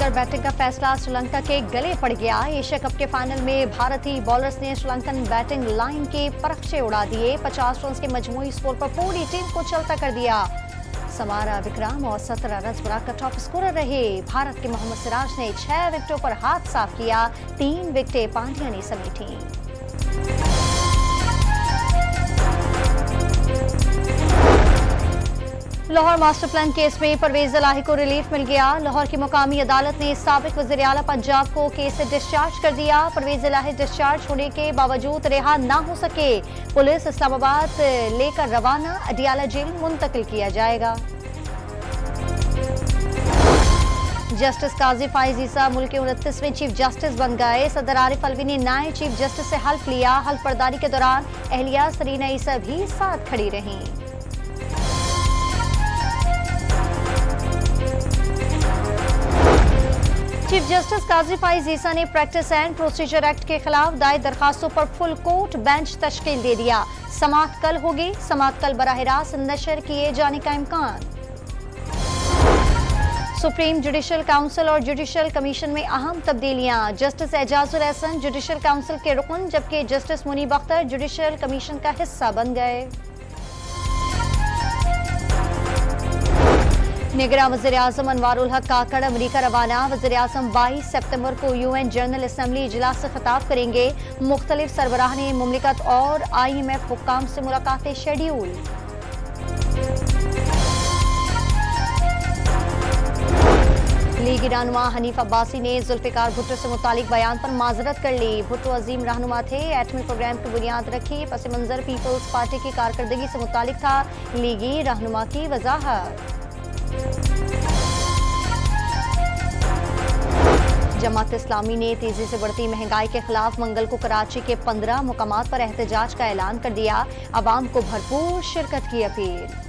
कर बैटिंग का फैसला श्रीलंका के गले पड़ गया। एशिया कप के फाइनल में भारतीय बॉलर्स ने श्रीलंकन बैटिंग लाइन के परखचे उड़ा दिए। 50 रन के मजमूई स्कोर पर पूरी टीम को चलता कर दिया। समारा विक्रम और 17 रन बनाकर टॉप स्कोरर रहे। भारत के मोहम्मद सिराज ने 6 विकेटों पर हाथ साफ किया। 3 विकेटें पांड्या ने समेटी। लाहौर मास्टर प्लान केस में परवेज इलाही को रिलीफ मिल गया। लाहौर की मुकामी अदालत ने साबिक वज़ीर आला पंजाब को केस से डिस्चार्ज कर दिया। परवेज इलाही डिस्चार्ज होने के बावजूद रिहा ना हो सके। पुलिस इस्लामाबाद लेकर रवाना, अडियाला जेल मुंतकिल किया जाएगा। जस्टिस काजी फाइज ईसा मुल्क के 29वें चीफ जस्टिस बन गए। सदर आरिफ अलवी ने नए चीफ जस्टिस से हल्फ लिया। हल्फ बर्दारी के दौरान अहलिया सरीना ईसा भी साथ खड़ी रहीं। चीफ जस्टिस काजी फाइज ईसा ने प्रैक्टिस एंड प्रोसीजर एक्ट के खिलाफ दायर दरखास्तों पर फुल कोर्ट बेंच तश्कील दे दिया। समाअत कल होगी। समाअत कल बराह रास्त नशर किए जाने का इम्कान। सुप्रीम जुडिशल काउंसिल और जुडिशल कमीशन में अहम तब्दीलियां। Justice Ejazul Ahsan judicial council के रुकन, जबकि justice Munib Akhtar judicial commission का हिस्सा बन गए। निगरान वज़ीर आज़म अनवारुल हक काकड़ अमरीका रवाना। वज़ीर आज़म 22 सितंबर को UN जनरल असम्बली इजलास से खिताब करेंगे। मुख्तलिफ सरबराह ने मुमलिकत और IMF हुक्काम से मुलाकातें शेड्यूल। लीगी रहनुमा हनीफ अब्बासी ने जुल्फिकार भुट्टो से मुतालिक बयान पर माजरत कर ली। भुट्टो अजीम रहनुमा थे, एटमी प्रोग्राम की बुनियाद रखी। पस मंजर पीपल्स पार्टी की कारकर्दगी से मुतालिक था लीगी रहनुमा की वजाहत। जमात इस्लामी ने तेजी से बढ़ती महंगाई के खिलाफ मंगल को कराची के 15 मुकामात पर एहतजाज का ऐलान कर दिया। अवाम को भरपूर शिरकत की अपील।